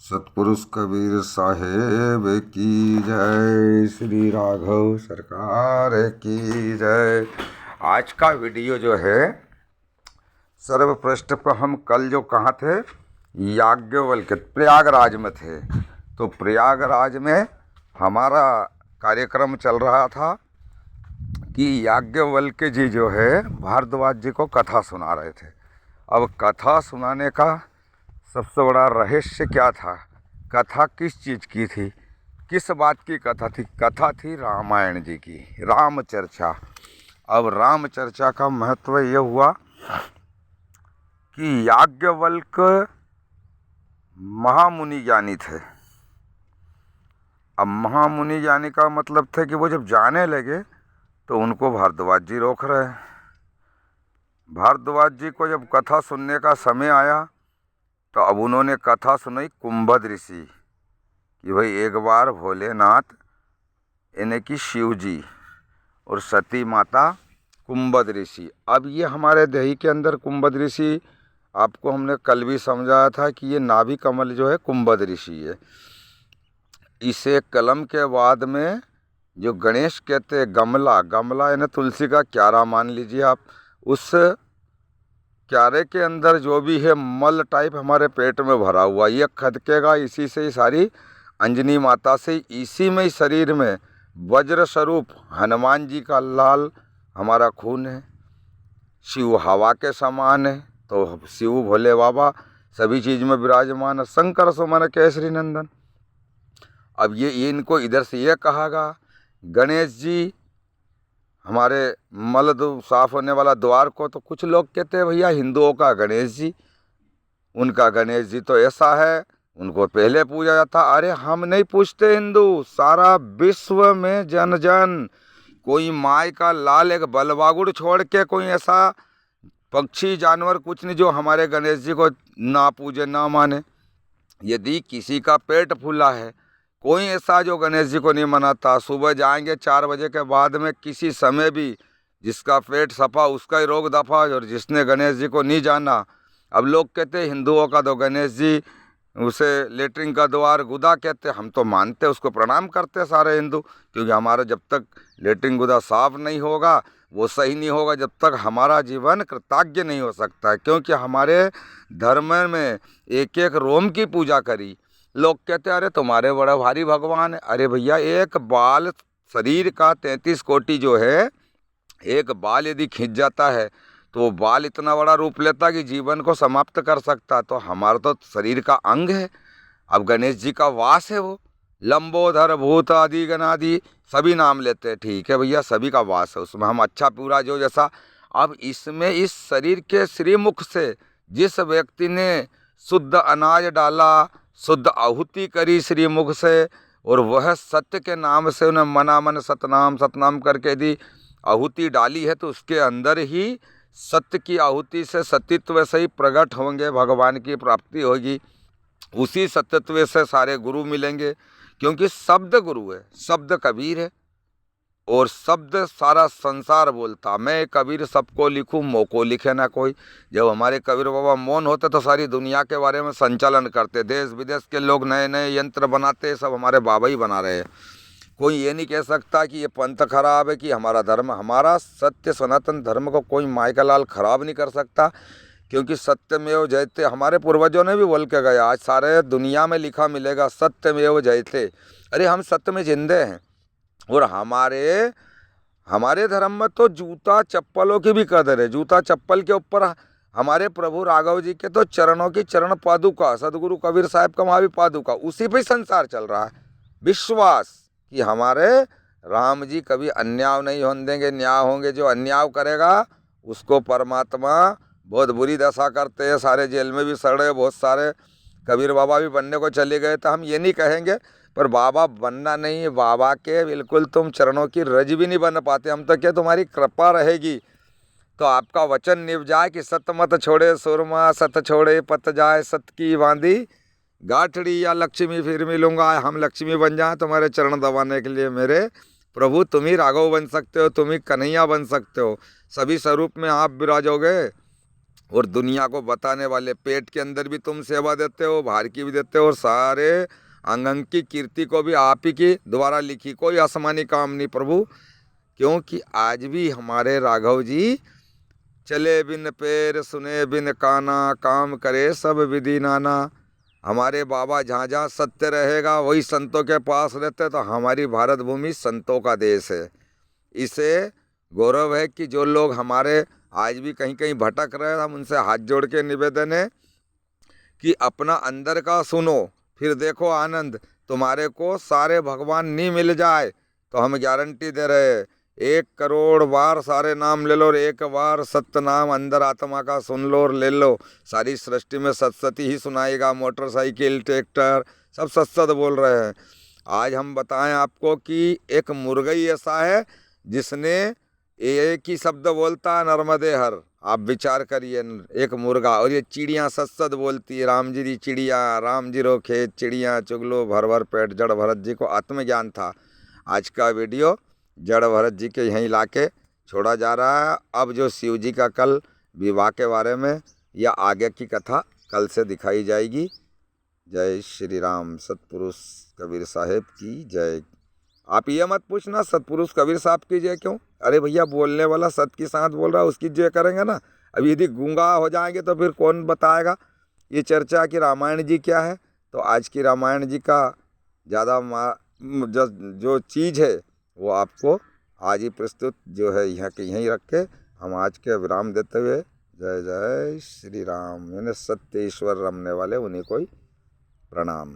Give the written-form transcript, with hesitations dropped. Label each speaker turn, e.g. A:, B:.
A: सतपुरुष कबीर साहेब की जय, श्री राघव सरकार की जय। आज का वीडियो जो है सर्वप्रष्ट पर हम कल जो कहाँ थे, याज्ञवल्क्य प्रयागराज में थे। तो प्रयागराज में हमारा कार्यक्रम चल रहा था कि याज्ञवल्क्य जी जो है भारद्वाज जी को कथा सुना रहे थे। अब कथा सुनाने का सबसे बड़ा रहस्य क्या था, कथा किस चीज़ की थी, किस बात की कथा थी? कथा थी रामायण जी की, राम चर्चा। अब राम चर्चा का महत्व ये हुआ कि याज्ञवल्क्य महामुनि ज्ञानी थे। अब महामुनि ज्ञानी का मतलब था कि वो जब जाने लगे तो उनको भारद्वाज जी रोक रहे। भारद्वाज जी को जब कथा सुनने का समय आया तो अब उन्होंने कथा सुनाई कुंभद ऋषि कि भाई एक बार भोलेनाथ यानी कि शिव जी और सती माता कुंभद ऋषि। अब ये हमारे देही के अंदर कुंभद ऋषि, आपको हमने कल भी समझाया था कि ये नाभि कमल जो है कुंभद ऋषि है। इसे कलम के बाद में जो गणेश कहते हैं गमला, गमला यानी तुलसी का क्यारा मान लीजिए आप, उस क्यारे के अंदर जो भी है मल टाइप हमारे पेट में भरा हुआ, ये खदकेगा इसी से ही सारी अंजनी माता से, इसी में ही शरीर में वज्र स्वरूप हनुमान जी का लाल हमारा खून है। शिव हवा के समान है तो शिव भोले बाबा सभी चीज़ में विराजमान, शंकर सुमन केसरी नंदन। अब ये इनको इधर से ये कहागा गणेश जी हमारे मल साफ होने वाला द्वार को, तो कुछ लोग कहते हैं भैया हिंदुओं का गणेश जी, उनका गणेश जी तो ऐसा है, उनको पहले पूजा जाता। अरे हम नहीं पूछते हिंदू, सारा विश्व में जन जन, कोई माय का लाल एक बलवागुड़ छोड़ के कोई ऐसा पक्षी जानवर कुछ नहीं जो हमारे गणेश जी को ना पूजे ना माने। यदि किसी का पेट फूला है, कोई ऐसा जो गणेश जी को नहीं मनाता। सुबह जाएंगे 4 बजे के बाद में किसी समय भी, जिसका पेट सफा उसका ही रोग दफा, और जिसने गणेश जी को नहीं जाना। अब लोग कहते हैं हिंदुओं का तो गणेश जी उसे लेटरिन का द्वार गुदा कहते, हम तो मानते उसको, प्रणाम करते सारे हिंदू, क्योंकि हमारा जब तक लेटरिन गुदा साफ नहीं होगा, वो सही नहीं होगा, जब तक हमारा जीवन कृतज्ञ नहीं हो सकता है। क्योंकि हमारे धर्म में एक एक रोम की पूजा करी। लोग कहते हैं अरे तुम्हारे बड़ा भारी भगवान है। अरे भैया एक बाल शरीर का 33 कोटि जो है, एक बाल यदि खिंच जाता है तो वो बाल इतना बड़ा रूप लेता कि जीवन को समाप्त कर सकता। तो हमारा तो शरीर का अंग है। अब गणेश जी का वास है, वो लंबोदर भूत आदि गणादि सभी नाम लेते हैं, ठीक है भैया, सभी का वास है उसमें, हम अच्छा पूरा जो जैसा। अब इसमें इस शरीर के श्रीमुख से जिस व्यक्ति ने शुद्ध अनाज डाला, शुद्ध आहुति करी श्रीमुख से, और वह सत्य के नाम से उन्हें मना मन सतनाम सतनाम करके यदि आहुति डाली है, तो उसके अंदर ही सत्य की आहुति से सत्यत्व से ही प्रकट होंगे, भगवान की प्राप्ति होगी। उसी सत्यत्व से सारे गुरु मिलेंगे, क्योंकि शब्द गुरु है, शब्द कबीर है, और शब्द सारा संसार बोलता। मैं कबीर सबको लिखूं, मोको लिखे ना कोई। जब हमारे कबीर बाबा मौन होते तो सारी दुनिया के बारे में संचालन करते, देश विदेश के लोग नए नए यंत्र बनाते, सब हमारे बाबा ही बना रहे हैं। कोई ये नहीं कह सकता कि ये पंथ खराब है कि हमारा धर्म, हमारा सत्य सनातन धर्म को कोई माई का लाल खराब नहीं कर सकता, क्योंकि सत्यमेव जयते हमारे पूर्वजों ने भी बोल के गया। आज सारे दुनिया में लिखा मिलेगा सत्यमेव जयते। अरे हम सत्य में जिंदे हैं। और हमारे धर्म में तो जूता चप्पलों की भी कदर है। जूता चप्पल के ऊपर हमारे प्रभु राघव जी के तो चरणों की चरण पादुका, सदगुरु कबीर साहब का वहाँ भी पादुका, उसी पे संसार चल रहा है। विश्वास कि हमारे राम जी कभी अन्याय नहीं होने देंगे, न्याय होंगे। जो अन्याय करेगा उसको परमात्मा बहुत बुरी दशा करते हैं। सारे जेल में भी सड़ रहे, बहुत सारे कबीर बाबा भी बनने को चले गए। तो हम ये नहीं कहेंगे, पर बाबा बनना नहीं है, बाबा के बिल्कुल तुम चरणों की रज भी नहीं बन पाते। हम तो क्या, तुम्हारी कृपा रहेगी तो आपका वचन निभ जाए कि सत मत छोड़े सुरमा, सत छोड़े पत जाए, सत की बांधी गाठड़ी, या लक्ष्मी फिर मिलूंगा, हम लक्ष्मी बन जाए तुम्हारे चरण दबाने के लिए। मेरे प्रभु तुम ही राघव बन सकते हो, तुम ही कन्हैया बन सकते हो, सभी स्वरूप में आप विराजोगे। और दुनिया को बताने वाले। पेट के अंदर भी तुम सेवा देते हो, बाहर की भी देते हो, और सारे अंग अंग की कीर्ति को भी आप ही की द्वारा लिखी, कोई आसमानी काम नहीं प्रभु। क्योंकि आज भी हमारे राघव जी चले बिन पैर, सुने बिन काना, काम करे सब विधि नाना। हमारे बाबा जहाँ जहाँ सत्य रहेगा वही संतों के पास रहते, तो हमारी भारत भूमि संतों का देश है। इसे गौरव है कि जो लोग हमारे आज भी कहीं कहीं भटक रहे हैं, हम उनसे हाथ जोड़ के निवेदन है कि अपना अंदर का सुनो, फिर देखो आनंद। तुम्हारे को सारे भगवान नहीं मिल जाए तो हम गारंटी दे रहे हैं, 1 करोड़ बार सारे नाम ले लो और एक बार सत्य नाम अंदर आत्मा का सुन लो और ले लो, सारी सृष्टि में सत्सती ही सुनाएगा। मोटरसाइकिल, ट्रैक्टर सब सत्सत बोल रहे हैं। आज हम बताएं आपको कि एक मुर्गई ऐसा है जिसने एक ही शब्द बोलता है, नर्मदे हर। आप विचार करिए, एक मुर्गा, और ये चिड़ियाँ सत्सत बोलती है, राम जी दी चिड़िया, राम जी रो खेत चिड़िया चुगलो भर भर पेट। जड़ भरत जी को आत्मज्ञान था। आज का वीडियो जड़ भरत जी के यहीं लाके छोड़ा जा रहा है। अब जो शिव जी का कल विवाह के बारे में या आगे की कथा कल से दिखाई जाएगी। जय श्री राम। सतपुरुष कबीर साहेब की जय। आप ये मत पूछना सतपुरुष कबीर साहब की जय क्यों। अरे भैया, बोलने वाला सत के साथ बोल रहा है, उसकी जय करेंगे ना। अब यदि गूंगा हो जाएंगे तो फिर कौन बताएगा ये चर्चा कि रामायण जी क्या है। तो आज की रामायण जी का ज़्यादा जो चीज़ है वो आपको आज ही प्रस्तुत जो है यहाँ के यहीं रख के हम आज के विराम देते हुए जय जय श्री राम। यानी सत्य ईश्वर रमने वाले उन्हीं को ही प्रणाम।